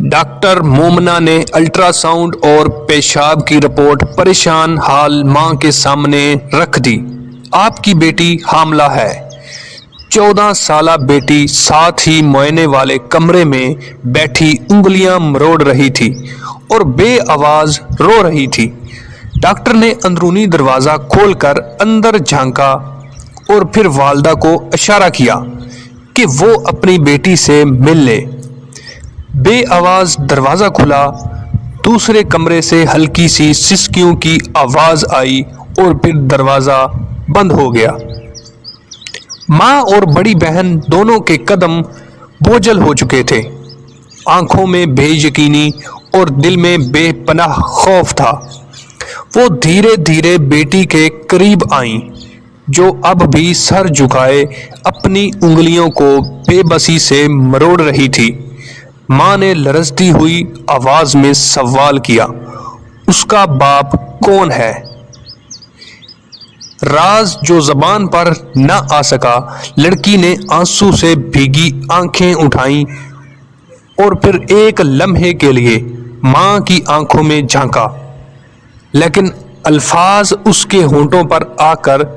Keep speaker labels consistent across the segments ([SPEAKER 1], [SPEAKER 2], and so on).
[SPEAKER 1] Doctor मोमना ने ultrasound और पेशाब की रिपोर्ट परेशान हाल मां के सामने रख दी। आपकी बेटी हामला है। 14 साला बेटी साथ ही मुआयने वाले कमरे में बैठी उंगलियां मरोड़ रही थी और बेआवाज रो रही थी। डॉक्टर ने अंदरूनी दरवाजा खोलकर अंदर झांका और फिर वालदा को इशारा किया कि वो अपनी बेटी से मिल ले। बेआवाज दरवाजा खुला, दूसरे कमरे से हल्की सी सिसकियों की आवाज आई और फिर दरवाजा बंद हो गया। माँ और बड़ी बहन दोनों के कदम बोझल हो चुके थे। आंखों में बेयकीनी और दिल में बेपनाह खौफ था। वो धीरे धीरे बेटी के करीब आईं, जो अब भी सर झुकाए अपनी उंगलियों को बेबसी से मरोड़ रही थी। माँ ने लरजती हुई आवाज में सवाल किया, उसका बाप कौन है? राज जो जबान पर न आ सका, लड़की ने आंसू से भीगी आंखें उठाईं और फिर एक लम्हे के लिए माँ की आंखों में झांका, लेकिन अल्फाज उसके होंठों पर आकर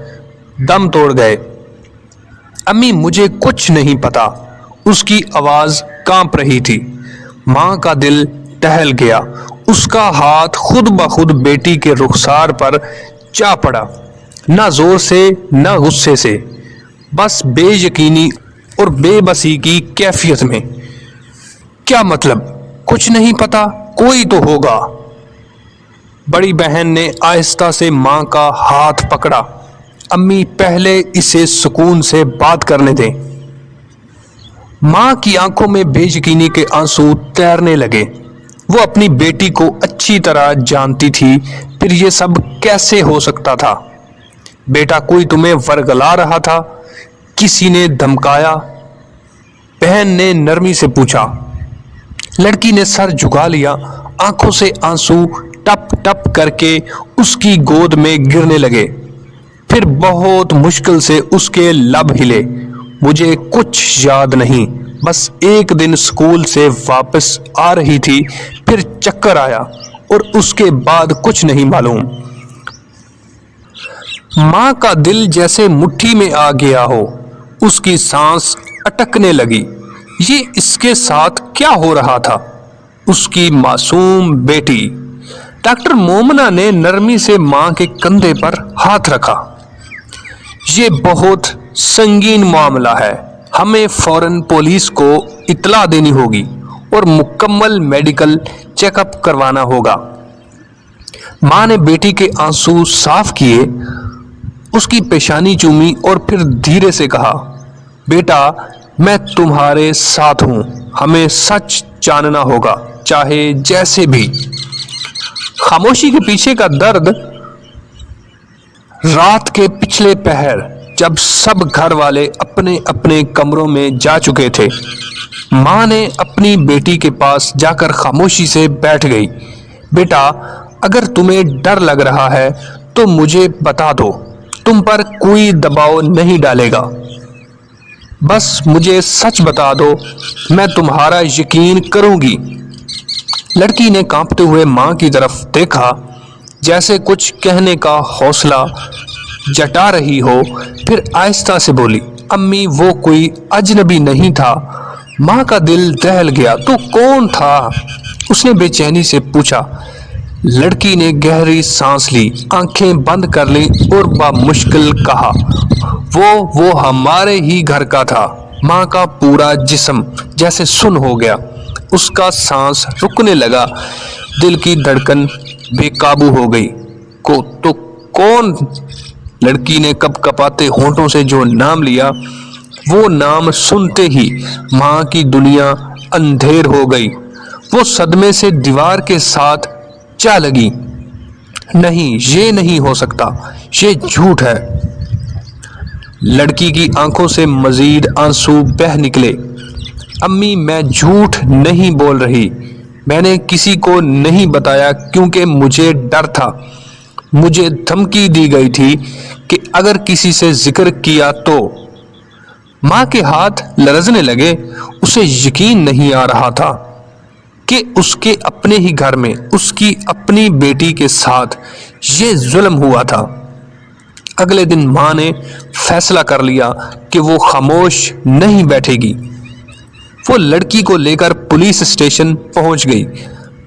[SPEAKER 1] दम तोड़ गए। अम्मी, मुझे कुछ नहीं पता। उसकी आवाज कांप रही थी। माँ का दिल टहल गया। उसका हाथ खुद ब खुद बेटी के रुखसार पर जा पड़ा, ना जोर से ना गुस्से से, बस बेयकीनी और बेबसी की कैफियत में। क्या मतलब? कुछ नहीं पता? कोई तो होगा। बड़ी बहन ने आहिस्ता से माँ का हाथ पकड़ा। अम्मी, पहले इसे सुकून से बात करने दें। माँ की आंखों में बेयकीनी के आंसू तैरने लगे। वो अपनी बेटी को अच्छी तरह जानती थी, फिर ये सब कैसे हो सकता था? बेटा, कोई तुम्हें वर्गला रहा था? किसी ने धमकाया? बहन ने नरमी से पूछा। लड़की ने सर झुका लिया। आंखों से आंसू टप टप करके उसकी गोद में गिरने लगे। फिर बहुत मुश्किल से उसके लब हिले। मुझे कुछ याद नहीं, बस एक दिन स्कूल से वापस आ रही थी, फिर चक्कर आया और उसके बाद कुछ नहीं मालूम। माँ का दिल जैसे मुट्ठी में आ गया हो। उसकी सांस अटकने लगी। ये इसके साथ क्या हो रहा था? उसकी मासूम बेटी। डॉक्टर मोमना ने नरमी से माँ के कंधे पर हाथ रखा। ये बहुत संगीन मामला है। हमें फौरन पुलिस को इत्तला देनी होगी और मुकम्मल मेडिकल चेकअप करवाना होगा। माँ ने बेटी के आंसू साफ किए, उसकी पेशानी चूमी और फिर धीरे से कहा, बेटा, मैं तुम्हारे साथ हूं। हमें सच जानना होगा, चाहे जैसे भी। खामोशी के पीछे का दर्द। रात के पिछले पहर, जब सब घर वाले अपने अपने कमरों में जा चुके थे, माँ ने अपनी बेटी के पास जाकर खामोशी से बैठ गई। बेटा, अगर तुम्हें डर लग रहा है तो मुझे बता दो। तुम पर कोई दबाव नहीं डालेगा। बस मुझे सच बता दो, मैं तुम्हारा यकीन करूंगी। लड़की ने कांपते हुए माँ की तरफ देखा, जैसे कुछ कहने का हौसला जटा रही हो, फिर आहिस्ता से बोली, अम्मी, वो कोई अजनबी नहीं था। माँ का दिल दहल गया। तो कौन था? उसने बेचैनी से पूछा। लड़की ने गहरी सांस ली, आंखें बंद कर ली और बामुश्किल कहा, वो हमारे ही घर का था। माँ का पूरा जिस्म जैसे सुन हो गया। उसका सांस रुकने लगा, दिल की धड़कन बेकाबू हो गई। तो कौन? लड़की ने कपकपाते होंठों से जो नाम लिया, वो नाम सुनते ही माँ की दुनिया अंधेर हो गई। वो सदमे से दीवार के साथ जा लगी। नहीं, ये नहीं हो सकता, ये झूठ है। लड़की की आंखों से मजीद आंसू बह निकले। अम्मी, मैं झूठ नहीं बोल रही। मैंने किसी को नहीं बताया क्योंकि मुझे डर था। मुझे धमकी दी गई थी कि अगर किसी से जिक्र किया तो। माँ के हाथ लरजने लगे। उसे यकीन नहीं आ रहा था। کہ اس کے اپنے ہی گھر میں اس کی اپنی بیٹی کے ساتھ یہ ظلم ہوا تھا۔ اگلے دن ماں نے فیصلہ کر لیا کہ وہ خاموش نہیں بیٹھے گی۔ وہ لڑکی کو لے کر پولیس اسٹیشن پہنچ گئی،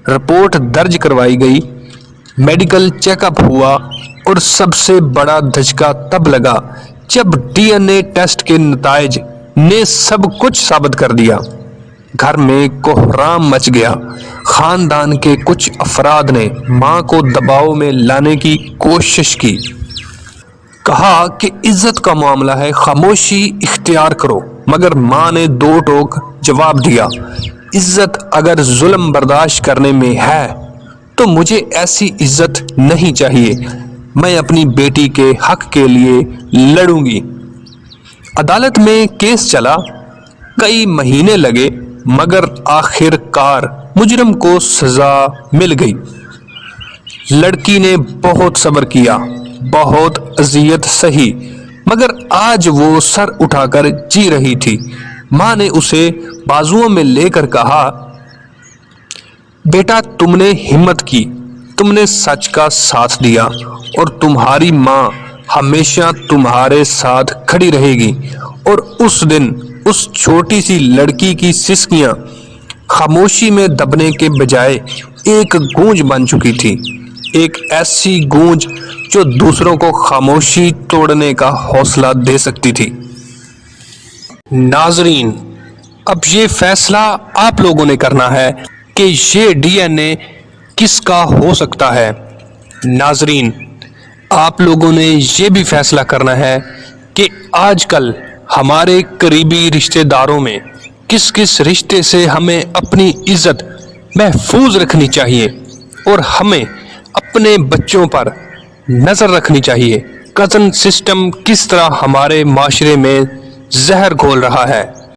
[SPEAKER 1] رپورٹ درج کروائی گئی، میڈیکل چیک اپ ہوا، اور سب سے بڑا دھچکا تب لگا جب ڈی این اے ٹیسٹ کے نتائج نے سب کچھ ثابت کر دیا۔ گھر میں کوہرام مچ گیا۔ خاندان کے کچھ افراد نے ماں کو دباؤ میں لانے کی کوشش کی، کہا کہ عزت کا معاملہ ہے، خاموشی اختیار کرو، مگر ماں نے دو ٹوک جواب دیا، عزت اگر ظلم برداشت کرنے میں ہے تو مجھے ایسی عزت نہیں چاہیے، میں اپنی بیٹی کے حق کے لیے لڑوں گی۔ عدالت میں کیس چلا، کئی مہینے لگے، مگر آخر کار مجرم کو سزا مل گئی۔ لڑکی نے بہت صبر کیا، بہت اذیت سہی، مگر آج وہ سر اٹھا کر جی رہی تھی۔ ماں نے اسے بازوؤں میں لے کر کہا، بیٹا تم نے ہمت کی، تم نے سچ کا ساتھ دیا، اور تمہاری ماں ہمیشہ تمہارے ساتھ کھڑی رہے گی۔ اور اس دن اس چھوٹی سی لڑکی کی سسکیاں خاموشی میں دبنے کے بجائے ایک گونج بن چکی تھی، ایک ایسی گونج جو دوسروں کو خاموشی توڑنے کا حوصلہ دے سکتی تھی۔ ناظرین، اب یہ فیصلہ آپ لوگوں نے کرنا ہے کہ یہ ڈی این اے کس کا ہو سکتا ہے۔ ناظرین، آپ لوگوں نے یہ بھی فیصلہ کرنا ہے کہ آج کل ہمارے قریبی رشتہ داروں میں کس کس رشتے سے ہمیں اپنی عزت محفوظ رکھنی چاہیے، اور ہمیں اپنے بچوں پر نظر رکھنی چاہیے۔ کزن سسٹم کس طرح ہمارے معاشرے میں زہر گھول رہا ہے۔